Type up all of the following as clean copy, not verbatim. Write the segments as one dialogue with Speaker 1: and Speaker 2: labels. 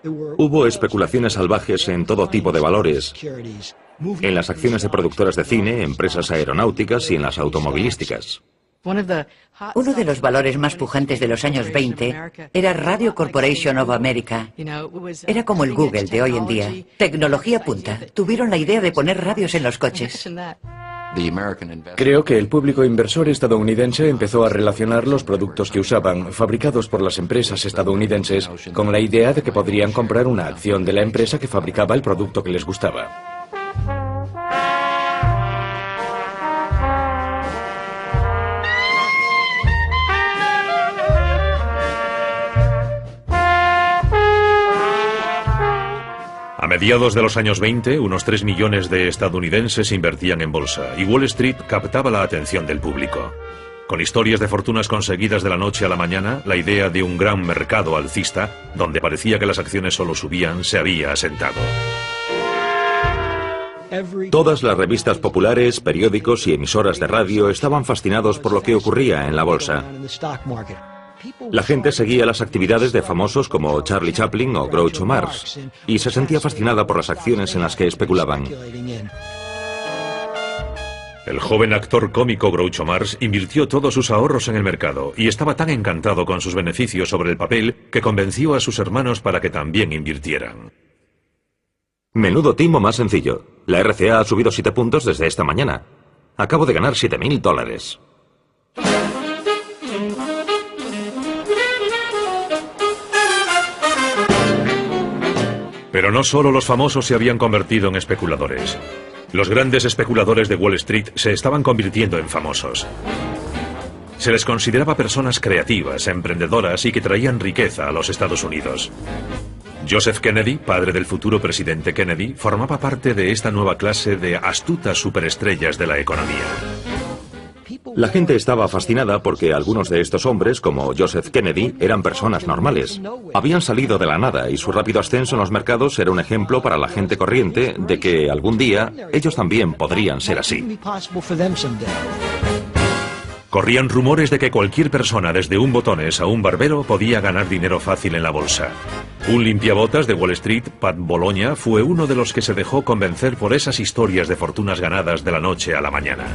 Speaker 1: Hubo especulaciones salvajes en todo tipo de valores, en las acciones de productoras de cine, empresas aeronáuticas y en las automovilísticas.
Speaker 2: Uno de los valores más pujantes de los años 20 era Radio Corporation of America. Era como el Google de hoy en día. Tecnología punta. Tuvieron la idea de poner radios en los coches.
Speaker 3: Creo que el público inversor estadounidense empezó a relacionar los productos que usaban, fabricados por las empresas estadounidenses, con la idea de que podrían comprar una acción de la empresa que fabricaba el producto que les gustaba.
Speaker 4: A mediados de los años 20, unos 3 millones de estadounidenses invertían en bolsa y Wall Street captaba la atención del público. Con historias de fortunas conseguidas de la noche a la mañana, la idea de un gran mercado alcista, donde parecía que las acciones solo subían, se había asentado.
Speaker 1: Todas las revistas populares, periódicos y emisoras de radio estaban fascinados por lo que ocurría en la bolsa. La gente seguía las actividades de famosos como Charlie Chaplin o Groucho Marx y se sentía fascinada por las acciones en las que especulaban.
Speaker 4: El joven actor cómico Groucho Marx invirtió todos sus ahorros en el mercado y estaba tan encantado con sus beneficios sobre el papel que convenció a sus hermanos para que también invirtieran.
Speaker 1: Menudo timo más sencillo. La RCA ha subido 7 puntos desde esta mañana. Acabo de ganar $7.000.
Speaker 4: Pero no solo los famosos se habían convertido en especuladores. Los grandes especuladores de Wall Street se estaban convirtiendo en famosos. Se les consideraba personas creativas, emprendedoras y que traían riqueza a los Estados Unidos. Joseph Kennedy, padre del futuro presidente Kennedy, formaba parte de esta nueva clase de astutas superestrellas de la economía.
Speaker 1: La gente estaba fascinada porque algunos de estos hombres, como Joseph Kennedy, eran personas normales. Habían salido de la nada y su rápido ascenso en los mercados era un ejemplo para la gente corriente de que algún día ellos también podrían ser así.
Speaker 4: Corrían rumores de que cualquier persona, desde un botones a un barbero, podía ganar dinero fácil en la bolsa. Un limpiabotas de Wall Street, Pat Bologna, fue uno de los que se dejó convencer por esas historias de fortunas ganadas de la noche a la mañana.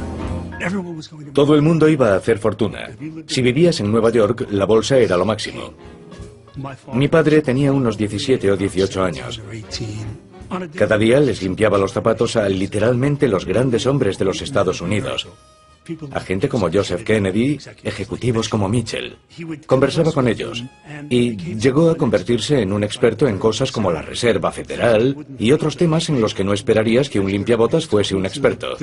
Speaker 3: Todo el mundo iba a hacer fortuna. Si vivías en Nueva York, la bolsa era lo máximo. Mi padre tenía unos 17 o 18 años. Cada día les limpiaba los zapatos a literalmente los grandes hombres de los Estados Unidos. A gente como Joseph Kennedy, ejecutivos como Mitchell. Conversaba con ellos y llegó a convertirse en un experto en cosas como la Reserva Federal y otros temas en los que no esperarías que un limpiabotas fuese un experto.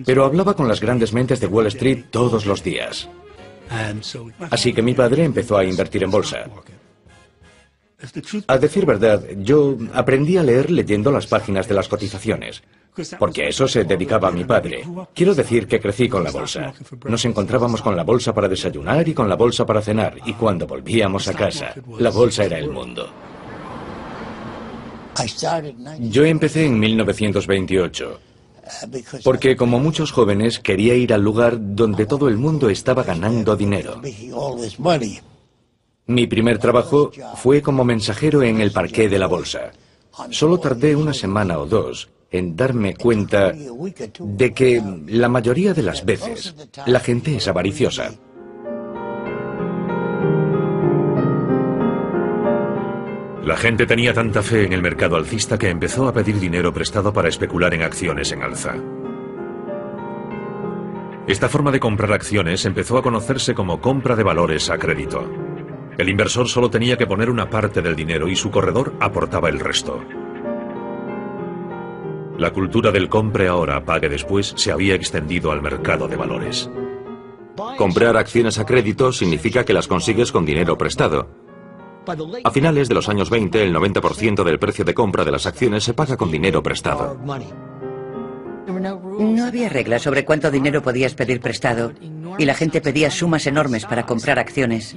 Speaker 3: Pero hablaba con las grandes mentes de Wall Street todos los días. Así que mi padre empezó a invertir en bolsa. A decir verdad, yo aprendí a leer leyendo las páginas de las cotizaciones, porque a eso se dedicaba mi padre. Quiero decir que crecí con la bolsa. Nos encontrábamos con la bolsa para desayunar y con la bolsa para cenar, y cuando volvíamos a casa, la bolsa era el mundo. Yo empecé en 1928, porque como muchos jóvenes quería ir al lugar donde todo el mundo estaba ganando dinero. Mi primer trabajo fue como mensajero en el parqué de la bolsa. Solo tardé una semana o dos en darme cuenta de que la mayoría de las veces la gente es avariciosa.
Speaker 4: La gente tenía tanta fe en el mercado alcista que empezó a pedir dinero prestado para especular en acciones en alza. Esta forma de comprar acciones empezó a conocerse como compra de valores a crédito. El inversor solo tenía que poner una parte del dinero y su corredor aportaba el resto. La cultura del compre ahora, pague después se había extendido al mercado de valores.
Speaker 1: Comprar acciones a crédito significa que las consigues con dinero prestado. A finales de los años 20, el 90% del precio de compra de las acciones se paga con dinero prestado.
Speaker 2: No había reglas sobre cuánto dinero podías pedir prestado. y la gente pedía sumas enormes para comprar acciones.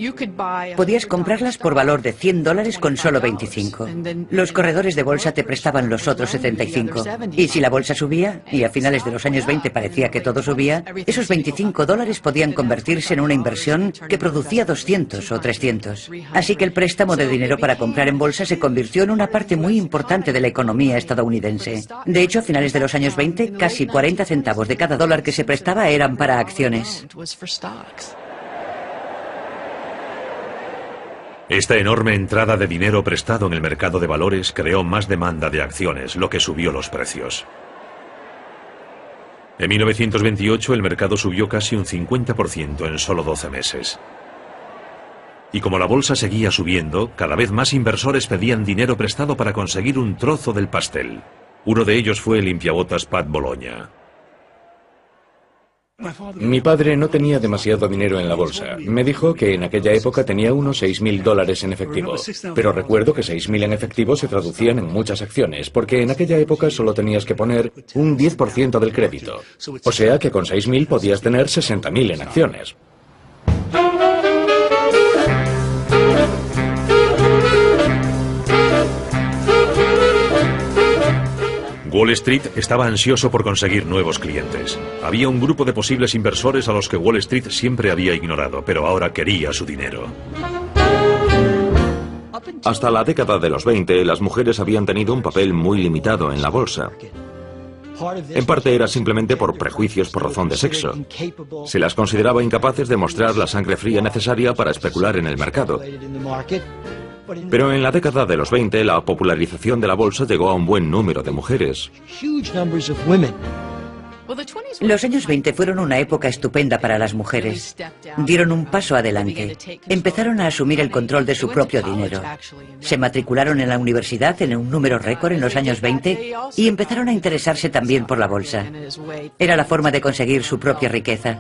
Speaker 2: Podías comprarlas por valor de $100 con solo 25. Los corredores de bolsa te prestaban los otros 75. Y si la bolsa subía, y a finales de los años 20 parecía que todo subía, esos $25 podían convertirse en una inversión que producía 200 o 300. Así que el préstamo de dinero para comprar en bolsa se convirtió en una parte muy importante de la economía estadounidense. De hecho, a finales de los años 20, casi 40 centavos de cada dólar que se prestaba eran para acciones.
Speaker 4: Esta enorme entrada de dinero prestado en el mercado de valores creó más demanda de acciones, lo que subió los precios. En 1928 el mercado subió casi un 50% en solo 12 meses. Y como la bolsa seguía subiendo, cada vez más inversores pedían dinero prestado para conseguir un trozo del pastel. Uno de ellos fue el limpiabotas Pat Bologna.
Speaker 3: Mi padre no tenía demasiado dinero en la bolsa. Me dijo que en aquella época tenía unos $6.000 en efectivo. Pero recuerdo que 6.000 en efectivo se traducían en muchas acciones, porque en aquella época solo tenías que poner un 10% del crédito. O sea que con 6.000 podías tener 60.000 en acciones.
Speaker 4: Wall Street estaba ansioso por conseguir nuevos clientes. Había un grupo de posibles inversores a los que Wall Street siempre había ignorado, pero ahora quería su dinero.
Speaker 1: Hasta la década de los 20, las mujeres habían tenido un papel muy limitado en la bolsa. En parte era simplemente por prejuicios por razón de sexo. Se las consideraba incapaces de mostrar la sangre fría necesaria para especular en el mercado. Pero en la década de los 20, la popularización de la bolsa llegó a un buen número de mujeres.
Speaker 2: Los años 20 fueron una época estupenda para las mujeres. Dieron un paso adelante. Empezaron a asumir el control de su propio dinero. Se matricularon en la universidad en un número récord en los años 20 y empezaron a interesarse también por la bolsa. Era la forma de conseguir su propia riqueza.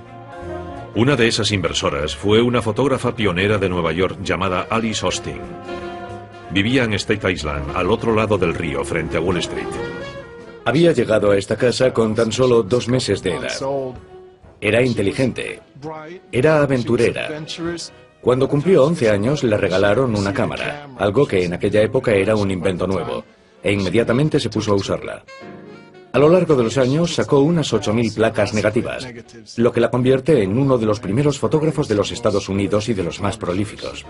Speaker 4: Una de esas inversoras fue una fotógrafa pionera de Nueva York llamada Alice Austin. Vivía en State Island, al otro lado del río, frente a Wall Street.
Speaker 3: Había llegado a esta casa con tan solo 2 meses de edad. Era inteligente. Era aventurera. Cuando cumplió 11 años le regalaron una cámara, algo que en aquella época era un invento nuevo, e inmediatamente se puso a usarla. A lo largo de los años sacó unas 8.000 placas negativas, lo que la convierte en uno de los primeros fotógrafos de los Estados Unidos y de los más prolíficos.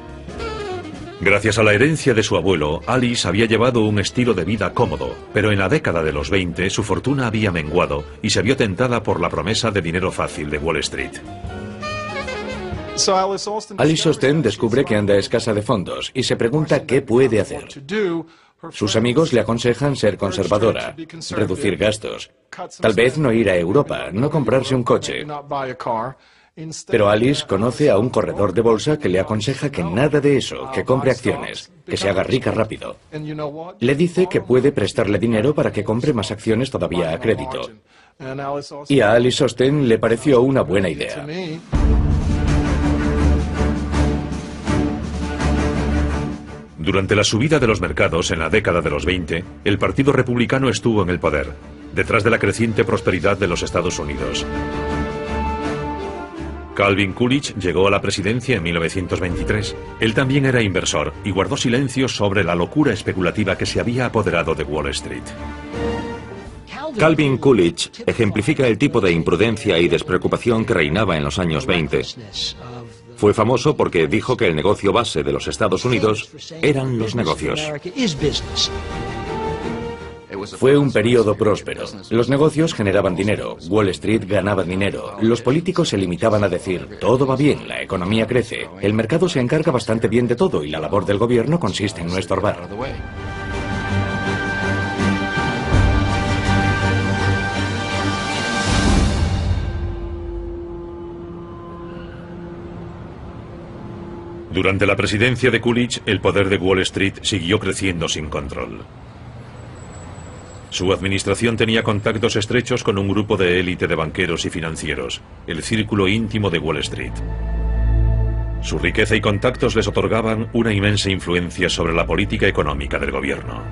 Speaker 4: Gracias a la herencia de su abuelo, Alice había llevado un estilo de vida cómodo, pero en la década de los 20 su fortuna había menguado y se vio tentada por la promesa de dinero fácil de Wall Street.
Speaker 3: Alice Austin descubre que anda escasa de fondos y se pregunta qué puede hacer. Sus amigos le aconsejan ser conservadora, reducir gastos, tal vez no ir a Europa, no comprarse un coche. Pero Alice conoce a un corredor de bolsa que le aconseja que nada de eso, que compre acciones, que se haga rica rápido. Le dice que puede prestarle dinero para que compre más acciones todavía a crédito. Y a Alice Austin le pareció una buena idea.
Speaker 4: Durante la subida de los mercados en la década de los 20, el Partido Republicano estuvo en el poder, detrás de la creciente prosperidad de los Estados Unidos. Calvin Coolidge llegó a la presidencia en 1923. Él también era inversor y guardó silencio sobre la locura especulativa que se había apoderado de Wall Street.
Speaker 1: Calvin Coolidge ejemplifica el tipo de imprudencia y despreocupación que reinaba en los años 20. Fue famoso porque dijo que el negocio base de los Estados Unidos eran los negocios.
Speaker 3: Fue un periodo próspero. Los negocios generaban dinero, Wall Street ganaba dinero, los políticos se limitaban a decir, todo va bien, la economía crece, el mercado se encarga bastante bien de todo y la labor del gobierno consiste en no estorbar.
Speaker 4: Durante la presidencia de Coolidge, el poder de Wall Street siguió creciendo sin control. Su administración tenía contactos estrechos con un grupo de élite de banqueros y financieros, el círculo íntimo de Wall Street. Su riqueza y contactos les otorgaban una inmensa influencia sobre la política económica del gobierno.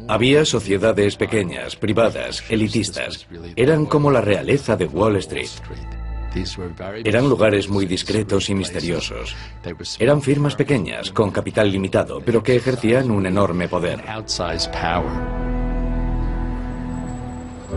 Speaker 3: Había sociedades pequeñas, privadas, elitistas. Eran como la realeza de Wall Street. Eran lugares muy discretos y misteriosos. Eran firmas pequeñas, con capital limitado, pero que ejercían un enorme poder.